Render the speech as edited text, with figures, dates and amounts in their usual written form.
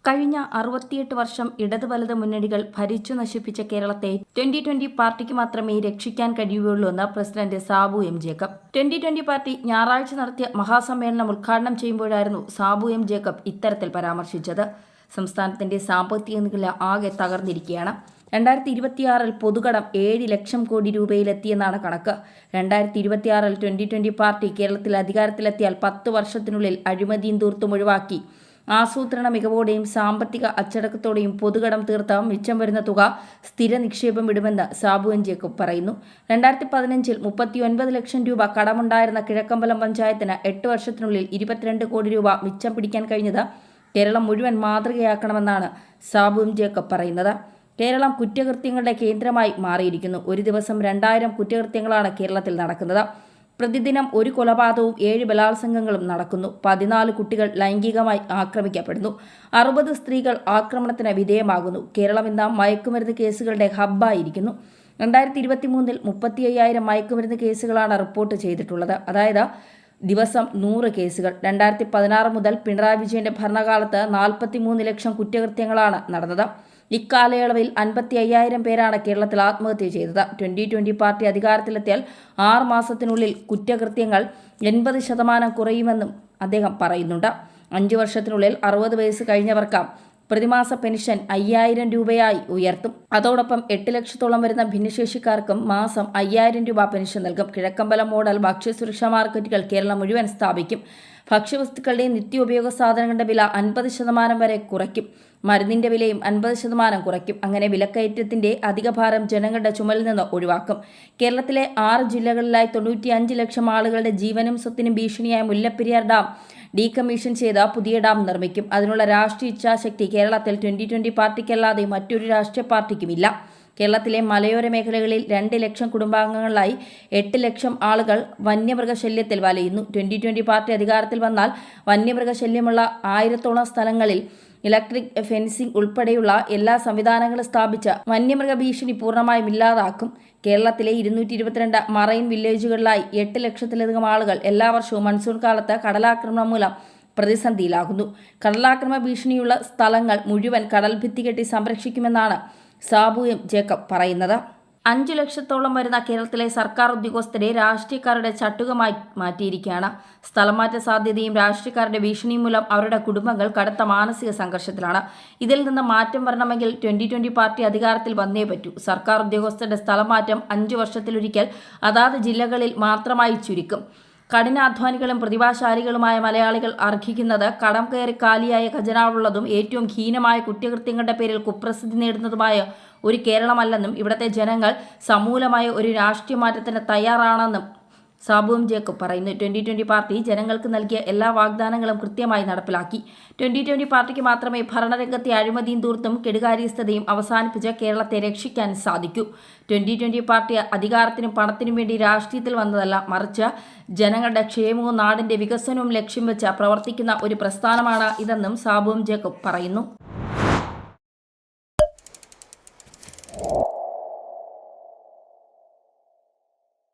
കഴിഞ്ഞ 68 വർഷം ഇടത് വലത് മുന്നണികൾ ഭരിച്ചു നശിപ്പിച്ച കേരളത്തെ 2020 പാർട്ടിക്ക് മാത്രമേ രക്ഷിക്കാൻ കഴിയുകയുള്ളൂ എന്ന് president Sabu M Jacob. 2020 party ഞായറാഴ്ച നടത്തിയ മഹാസമ്മേളനം ഉദ്ഘാടനം ചെയ്യുമ്പോഴായിരുന്നു സാബു എം ജേക്കബ് ഇത്തരത്തിൽ പരാമർശിച്ചത്. സംസ്ഥാനത്തിന്റെ സാമ്പത്തിക നില ആകെ തകർന്നിരിക്കുകയാണ്. 2026 പൊതുകടം 7 ലക്ഷം കോടി രൂപയിലെത്തിയെന്നാണ് കണക്ക്. 2026 2020 പാർട്ടി കേരളത്തിൽ അധികാരത്തിലെത്തിയാൽ 10 വർഷത്തിനുള്ളിൽ അഴിമതിയും തൂർത്തും ഒഴിവാക്കി ആസൂത്രണ മികവോടെയും സാമ്പത്തിക അച്ചടക്കത്തോടെയും പൊതുകടം തീർത്ത് മിച്ചം വരുന്ന തുക സ്ഥിര നിക്ഷേപം ഇടുമെന്ന് സാബു എം ജേക്കബ് പറയുന്നു. 2015 39 ലക്ഷം രൂപ കടമുണ്ടായിരുന്ന കിഴക്കമ്പലം പഞ്ചായത്തിന് 8 വർഷത്തിനുള്ളിൽ 22 കോടി രൂപ മിച്ചം പിടിക്കാൻ കഴിഞ്ഞത് കേരളം മുഴുവൻ മാതൃകയാക്കണമെന്നാണ് സാബു എം ജേക്കബ് പറയുന്നത്. കേരളം കുറ്റകൃത്യങ്ങളുടെ കേന്ദ്രമായി മാറിയിരിക്കുന്നു. ഒരു ദിവസം 2000 കുറ്റകൃത്യങ്ങളാണ് കേരളത്തിൽ നടക്കുന്നത്. പ്രതിദിനം 1 കൊലപാതകവും 7 ബലാത്സംഗങ്ങളും നടക്കുന്നു. 14 കുട്ടികൾ ലൈംഗികമായി ആക്രമിക്കപ്പെടുന്നു. 60 സ്ത്രീകൾ ആക്രമണത്തിന് വിധേയമാകുന്നു. കേരളം ഇന്ന് മയക്കുമരുന്ന് കേസുകളുടെ ഹബ്ബായിരിക്കുന്നു. 2023 35,000 മയക്കുമരുന്ന് കേസുകളാണ് റിപ്പോർട്ട് ചെയ്തിട്ടുള്ളത്. അതായത് ദിവസം 100 കേസുകൾ. 2016 മുതൽ പിണറായി വിജയന്റെ ഭരണകാലത്ത് 43 ലക്ഷം കുറ്റകൃത്യങ്ങളാണ് നടന്നത്. ഇക്കാലയളവിൽ 55,000 പേരാണ് കേരളത്തിൽ ആത്മഹത്യ ചെയ്തത്. 2020 പാർട്ടി അധികാരത്തിലെത്തിയാൽ 6 മാസത്തിനുള്ളിൽ കുറ്റകൃത്യങ്ങൾ 80% കുറയുമെന്നും അദ്ദേഹം പറയുന്നുണ്ട്. 5 വർഷത്തിനുള്ളിൽ 60 വയസ്സ് കഴിഞ്ഞവർക്ക് പ്രതിമാസ പെൻഷൻ 5,000 രൂപയായി ഉയർത്തും. അതോടൊപ്പം 8 ലക്ഷത്തോളം വരുന്ന ഭിന്നശേഷിക്കാർക്കും മാസം 5,000 രൂപ പെൻഷൻ നൽകും. കിഴക്കമ്പലം മോഡൽ ഭക്ഷ്യസുരക്ഷാ മാർക്കറ്റുകൾ കേരളം മുഴുവൻ സ്ഥാപിക്കും. ഭക്ഷ്യവസ്തുക്കളുടെയും നിത്യോപയോഗ സാധനങ്ങളുടെ വില 50% വരെ കുറയ്ക്കും. മരുന്നിന്റെ വിലയും 50% കുറയ്ക്കും. അങ്ങനെ വിലക്കയറ്റത്തിന്റെ അധിക ഭാരം ജനങ്ങളുടെ ചുമലിൽ നിന്ന് ഒഴിവാക്കും. കേരളത്തിലെ 6 ജില്ലകളിലായി 95 ലക്ഷം ആളുകളുടെ ജീവനും സ്വത്തിനും ഭീഷണിയായ മുല്ലപ്പെരിയാർ ഡാം ഡീകമ്മീഷൻ ചെയ്ത് പുതിയ ഡാം നിർമ്മിക്കും. അതിനുള്ള രാഷ്ട്രീയ ഇച്ഛാശക്തി കേരളത്തിൽ 2020 പാർട്ടിക്കല്ലാതെ മറ്റൊരു രാഷ്ട്രീയ പാർട്ടിക്കുമില്ല. കേരളത്തിലെ മലയോര മേഖലകളിൽ 2 ലക്ഷം കുടുംബാംഗങ്ങളിലായി 8 ലക്ഷം ആളുകൾ വന്യമൃഗശല്യത്തിൽ വലയുന്നു. 2020 പാർട്ടി അധികാരത്തിൽ വന്നാൽ വന്യമൃഗശല്യമുള്ള 1000-ഓളം സ്ഥലങ്ങളിൽ ഇലക്ട്രിക് ഫെൻസിംഗ് ഉൾപ്പെടെയുള്ള എല്ലാ സംവിധാനങ്ങളും സ്ഥാപിച്ച് വന്യമൃഗ ഭീഷണി പൂർണ്ണമായും ഇല്ലാതാക്കും. കേരളത്തിലെ 222 മറൈൻ വില്ലേജുകളിലായി 8 ലക്ഷത്തിലധികം ആളുകൾ എല്ലാ വർഷവും മൺസൂൺ കാലത്ത് കടലാക്രമണം മൂലം പ്രതിസന്ധിയിലാകുന്നു. കടലാക്രമണ ഭീഷണിയുള്ള സ്ഥലങ്ങൾ മുഴുവൻ കടൽഭിത്തി കെട്ടി സംരക്ഷിക്കുമെന്നാണ് സാബു എം ജേക്കബ് പറയുന്നത്. 5 ലക്ഷത്തോളം വരുന്ന കേരളത്തിലെ സർക്കാർ ഉദ്യോഗസ്ഥരെ രാഷ്ട്രീയക്കാരുടെ ചട്ടുകമായി മാറ്റിയിരിക്കുകയാണ്. സ്ഥലംമാറ്റ സാധ്യതയും രാഷ്ട്രീയക്കാരുടെ ഭീഷണിയും മൂലം അവരുടെ കുടുംബങ്ങൾ കടുത്ത മാനസിക സംഘർഷത്തിലാണ്. ഇതിൽ നിന്ന് മാറ്റം വരണമെങ്കിൽ 2020 പാർട്ടി അധികാരത്തിൽ വന്നേ പറ്റൂ. സർക്കാർ ഉദ്യോഗസ്ഥരുടെ സ്ഥലംമാറ്റം 5 വർഷത്തിലൊരിക്കൽ അതാത് ജില്ലകളിൽ മാത്രമായി ചുരുക്കും. കഠിനാധ്വാനികളും പ്രതിഭാശാലികളുമായ മലയാളികൾ അർഹിക്കുന്നത് കടം കയറി കാലിയായ ഖജനാവുള്ളതും ഏറ്റവും ഹീനമായ കുറ്റകൃത്യങ്ങളുടെ പേരിൽ കുപ്രസിദ്ധി നേടുന്നതുമായ ഒരു കേരളമല്ലെന്നും ഇവിടുത്തെ ജനങ്ങൾ സമൂലമായ ഒരു രാഷ്ട്രീയ മാറ്റത്തിന് തയ്യാറാണെന്നും സാബു എം ജേക്കബ് പറയുന്നു. 2020 പാർട്ടി ജനങ്ങൾക്ക് നൽകിയ എല്ലാ വാഗ്ദാനങ്ങളും കൃത്യമായി നടപ്പിലാക്കി. 2020 പാർട്ടിക്ക് മാത്രമേ ഭരണരംഗത്തെ അഴിമതിയും ധൂർത്തും കെടുകാര്യസ്ഥതയും അവസാനിപ്പിച്ച് കേരളത്തെ രക്ഷിക്കാൻ സാധിക്കൂ. 2020 പാർട്ടി അധികാരത്തിനും പണത്തിനും വേണ്ടി രാഷ്ട്രീയത്തിൽ വന്നതല്ല, മറിച്ച് ജനങ്ങളുടെ ക്ഷേമവും നാടിന്റെ വികസനവും ലക്ഷ്യം വെച്ച് പ്രവർത്തിക്കുന്ന ഒരു പ്രസ്ഥാനമാണ് ഇതെന്നും സാബു എം ജേക്കബ് പറയുന്നു.